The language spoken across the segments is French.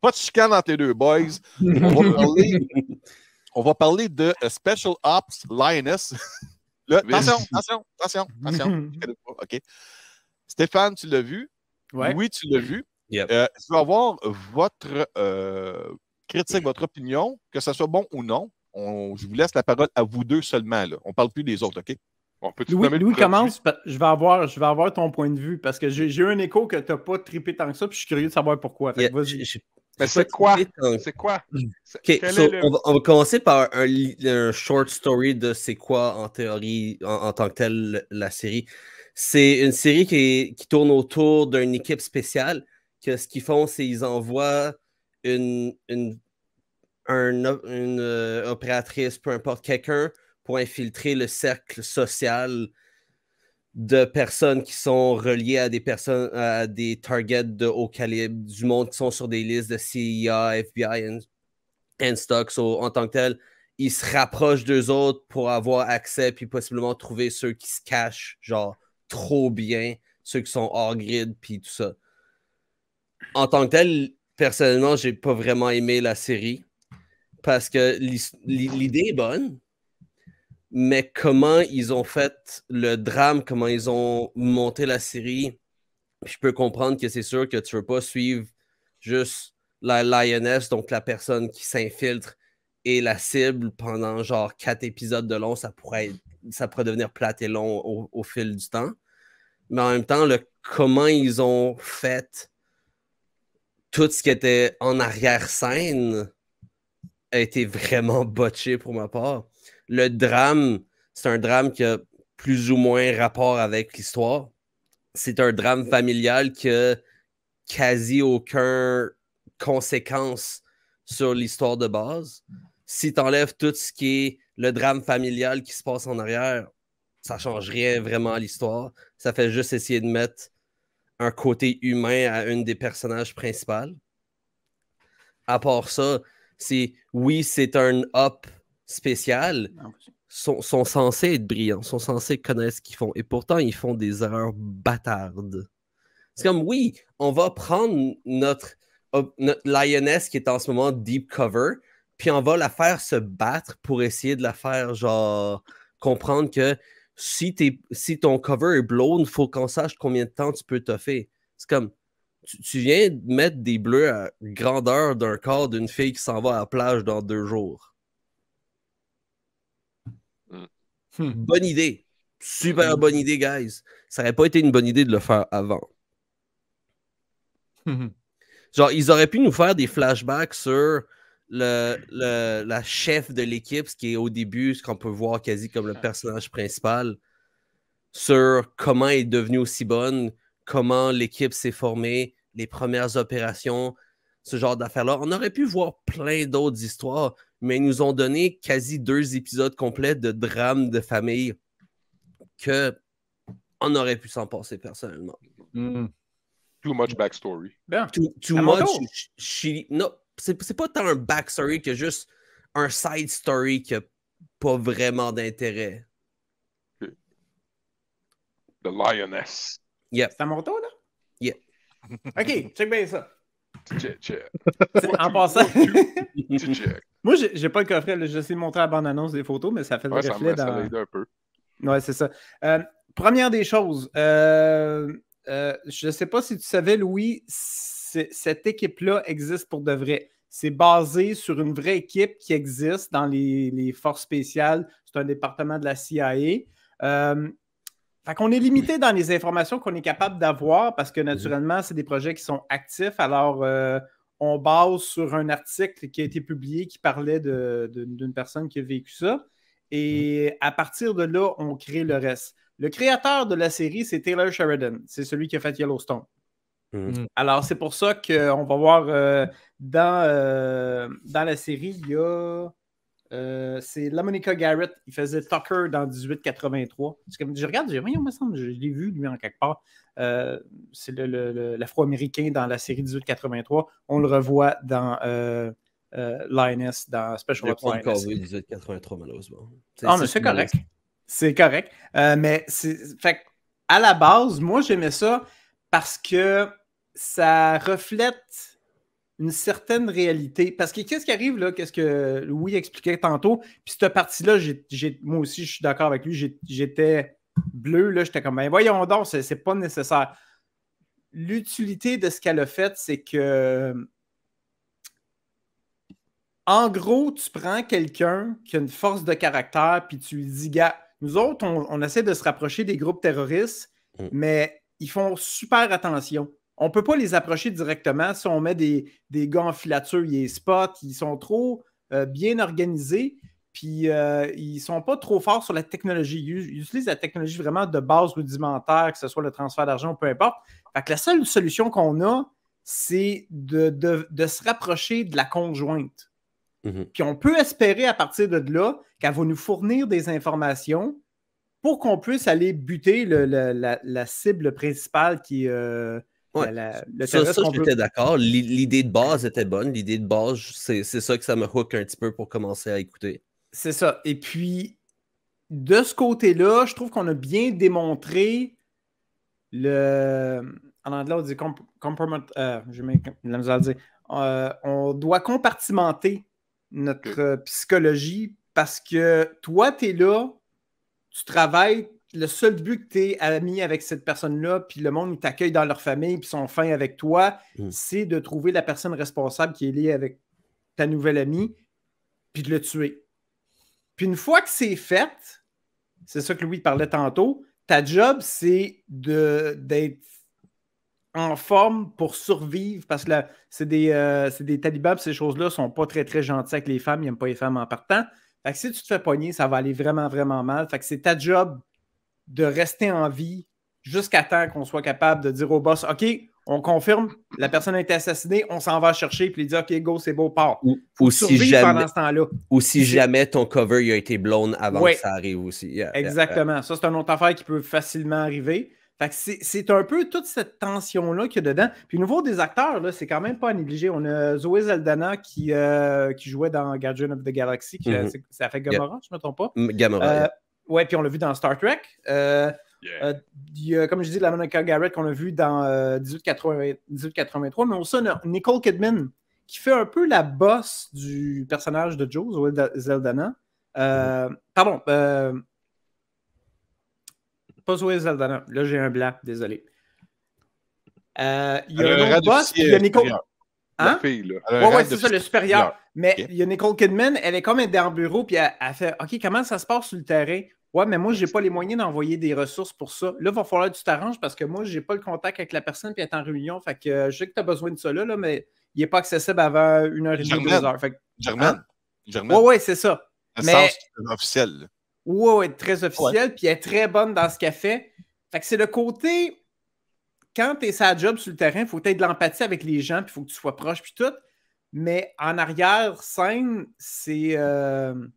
pas de chicane entre les deux boys. On va parler de Special Ops Lioness. Là, attention. Je connais pas. OK. Stéphane, tu l'as vu? Ouais. Louis, tu l'as vu? Yep. Je veux avoir votre critique, votre opinion, que ce soit bon ou non. Je vous laisse la parole à vous deux seulement. Là. On ne parle plus des autres, OK? Louis commence. Je vais avoir ton point de vue parce que j'ai eu un écho que tu n'as pas trippé tant que ça, puis je suis curieux de savoir pourquoi. Fait que vas-y. Mais c'est quoi? C'est quoi? Okay, on va commencer par un short story de c'est quoi en théorie, en tant que tel, la série. C'est une série qui tourne autour d'une équipe spéciale que ce qu'ils font, c'est qu'ils envoient une opératrice, peu importe, quelqu'un pour infiltrer le cercle social de personnes qui sont reliées à des targets de haut calibre, du monde qui sont sur des listes de CIA, FBI and stock. So, en tant que tel, ils se rapprochent d'eux autres pour avoir accès puis possiblement trouver ceux qui se cachent, genre, trop bien, ceux qui sont hors grid puis tout ça. En tant que tel, personnellement, j'ai pas vraiment aimé la série parce que l'idée est bonne, mais comment ils ont fait le drame, comment ils ont monté la série, je peux comprendre que c'est sûr que tu veux pas suivre juste la lioness, donc la personne qui s'infiltre et la cible pendant genre 4 épisodes de long, ça pourrait devenir plate et long au fil du temps. Mais en même temps, comment ils ont fait tout ce qui était en arrière-scène a été vraiment botché pour ma part. Le drame, c'est un drame qui a plus ou moins rapport avec l'histoire. C'est un drame familial qui a quasi aucune conséquence sur l'histoire de base. Si tu enlèves tout ce qui est le drame familial qui se passe en arrière, ça ne change rien vraiment à l'histoire. Ça fait juste essayer de mettre un côté humain à une des personnages principales. À part ça, c'est un up spécial. Sont censés être brillants, sont censés connaître ce qu'ils font. Et pourtant, ils font des erreurs bâtardes. C'est comme, oui, on va prendre notre lioness qui est en ce moment deep cover, puis on va la faire se battre pour essayer de la faire, genre, comprendre que si ton cover est blown, il faut qu'on sache combien de temps tu peux toffer. C'est comme, tu viens de mettre des bleus à grandeur d'un corps d'une fille qui s'en va à la plage dans 2 jours. Bonne idée. Super bonne idée, guys. Ça n'aurait pas été une bonne idée de le faire avant. Genre, ils auraient pu nous faire des flashbacks sur la chef de l'équipe, ce qui est au début, ce qu'on peut voir quasi comme le personnage principal, sur comment elle est devenue aussi bonne, comment l'équipe s'est formée, les premières opérations, ce genre d'affaires-là. On aurait pu voir plein d'autres histoires, mais ils nous ont donné quasi 2 épisodes complets de drame de famille que on aurait pu s'en passer personnellement. Too much backstory. Too much. Non, c'est pas tant un backstory que juste un side story qui a pas vraiment d'intérêt. The Lioness. Yep. C'est à mon tour, là? Yep. OK, check bien ça. Check. En passant... Check. Moi, j'ai pas le coffret. Là. J'essaie de montrer la bande-annonce des photos, mais ça fait le reflet dans... Ça l'aide un peu. Ouais, c'est ça. Première des choses, je sais pas si tu savais, Louis, cette équipe-là existe pour de vrai. C'est basé sur une vraie équipe qui existe dans les forces spéciales. C'est un département de la CIA. Fait qu'on est limité dans les informations qu'on est capable d'avoir parce que, naturellement, c'est des projets qui sont actifs. Alors, on base sur un article qui a été publié qui parlait d'une personne qui a vécu ça. Et à partir de là, on crée le reste. Le créateur de la série, c'est Taylor Sheridan. C'est celui qui a fait Yellowstone. Alors, c'est pour ça qu'on va voir dans la série, il y a... c'est LaMonica Garrett. Il faisait Tucker dans 1883. Je regarde, il me semble, je l'ai vu, lui, en quelque part. C'est l'Afro-Américain dans la série 1883. On le revoit dans Lioness, dans Special Ops Lioness. J'ai pas encore vu 1883, malheureusement. Mais c'est correct. C'est correct. Mais fait à la base, moi, j'aimais ça parce que ça reflète une certaine réalité. Parce que qu'est-ce qui arrive là, qu'est-ce que Louis expliquait tantôt, puis cette partie-là, moi aussi, je suis d'accord avec lui, j'étais bleu, là, j'étais comme, ben voyons donc, c'est pas nécessaire. L'utilité de ce qu'elle a fait, c'est que, en gros, tu prends quelqu'un qui a une force de caractère, puis tu lui dis, gars, nous autres, on essaie de se rapprocher des groupes terroristes, mais ils font super attention. On ne peut pas les approcher directement. Si on met des gars en filature, ils les spotent, ils sont trop bien organisés, puis ils ne sont pas trop forts sur la technologie. Ils utilisent la technologie vraiment de base rudimentaire, que ce soit le transfert d'argent ou peu importe. Fait que la seule solution qu'on a, c'est de se rapprocher de la conjointe. Puis on peut espérer à partir de là qu'elle va nous fournir des informations pour qu'on puisse aller buter la cible principale qui est le ça terrestre. j'étais d'accord. L'idée de base était bonne. L'idée de base, c'est ça que ça me hook un petit peu pour commencer à écouter. C'est ça. Et puis, de ce côté-là, je trouve qu'on a bien démontré en anglais, on dit j'ai la misère à dire. On doit compartimenter notre psychologie parce que toi, tu es là, tu travailles, le seul but que tu es ami avec cette personne-là, puis le monde, il t'accueille dans leur famille, puis sont fins avec toi, c'est de trouver la personne responsable qui est liée avec ta nouvelle amie, puis de le tuer. Puis une fois que c'est fait, c'est ça que Louis parlait tantôt, ta job, c'est d'être en forme pour survivre, parce que là, c'est des talibans, ces choses-là sont pas très, très gentils avec les femmes, ils n'aiment pas les femmes en partant. Fait que si tu te fais pogner, ça va aller vraiment, vraiment mal. Fait que c'est ta job de rester en vie jusqu'à temps qu'on soit capable de dire au boss, OK, on confirme, la personne a été assassinée, on s'en va chercher, puis il dit, OK, go, c'est beau, part. Ou si jamais, pendant ce temps-là. Ou si jamais ton cover il a été blown avant que ça arrive aussi. Exactement. Ça, c'est une autre affaire qui peut facilement arriver. Fait que c'est un peu toute cette tension-là qu'il y a dedans. Puis au niveau des acteurs, là, c'est quand même pas à négliger. On a Zoé Saldana qui jouait dans Guardian of the Galaxy, ça fait Gamora, je ne me trompe pas. Gamora. Ouais, puis on l'a vu dans Star Trek. Il y a, comme je dis, la Monica Garrett qu'on a vu dans 1883, mais aussi on a Nicole Kidman qui fait un peu la boss du personnage de Joe, Zoé Saldana. Pardon, pas Zoé Saldana. Là, j'ai un blanc, désolé. Il y a un autre boss, il y a Nicole... La fille, là. Ouais, c'est ça, le supérieur. Mais il y a Nicole Kidman, elle est comme dans le bureau, puis elle fait « OK, comment ça se passe sur le terrain? Ouais, mais moi, j'ai pas les moyens d'envoyer des ressources pour ça. Là, il va falloir que tu t'arranges parce que moi, j'ai pas le contact avec la personne, puis elle est en réunion. Fait que je sais que tu as besoin de ça là, mais il n'est pas accessible avant 1h30, 2h. Fait que, Germaine. Ouais, c'est ça. Mais officiel. Ouais, très officiel, puis elle est très bonne dans ce qu'elle fait. Fait que c'est le côté... Quand tu es sa job sur le terrain, il faut que tu aies de l'empathie avec les gens, puis il faut que tu sois proche, puis tout. Mais en arrière-scène, c'est un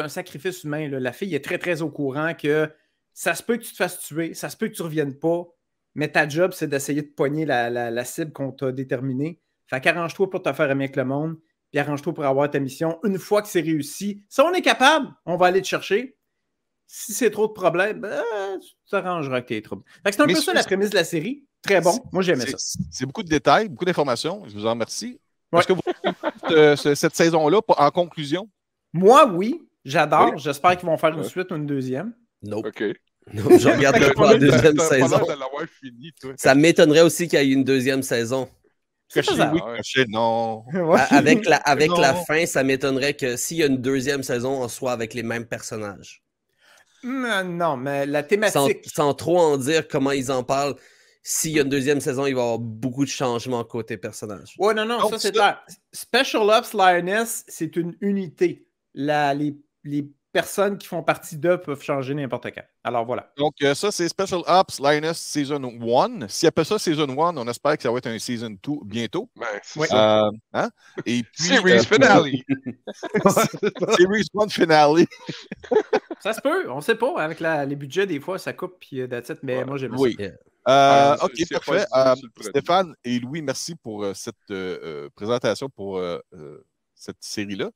sacrifice humain. Là. La fille est très, très au courant que ça se peut que tu te fasses tuer, ça se peut que tu ne reviennes pas, mais ta job, c'est d'essayer de pogner la cible qu'on t'a déterminée. Fait qu'arrange-toi pour te faire aimer avec le monde, puis arrange-toi pour avoir ta mission. Une fois que c'est réussi, si on est capable, on va aller te chercher. Si c'est trop de problèmes, tu t'arrangeras avec tes troubles. C'est un peu ça la prémisse de la série. Très bon. Moi, j'aimais ça. C'est beaucoup de détails, beaucoup d'informations. Je vous en remercie. Ouais. Est-ce que vous cette saison-là, en conclusion? Moi, oui. J'adore. Oui. J'espère qu'ils vont faire une suite ou une deuxième. Nope. OK. Non, je regarde pas la deuxième saison. Ça m'étonnerait aussi qu'il y ait une deuxième saison. Non. Avec la fin, ça m'étonnerait que s'il y a une deuxième saison, on soit avec les mêmes personnages. Non, mais la thématique... Sans trop en dire comment ils en parlent, s'il y a une deuxième saison, il va y avoir beaucoup de changements côté personnage. Ouais, non, ça c'est clair. Special Ops Lioness, c'est une unité. Les personnes qui font partie d'eux peuvent changer n'importe quand. Alors voilà. Donc ça, c'est Special Ops Lioness Season 1. S'il appelle ça Season 1, on espère que ça va être un Season 2 bientôt. Ben, c'est ça. Hein? Et puis, Series finale. Series 1 finale. Ça se peut, on ne sait pas. Avec les budgets, des fois, ça coupe, puis that's it, mais moi, j'aime ça. OK, parfait. Stéphane et Louis, merci pour cette présentation pour cette série-là.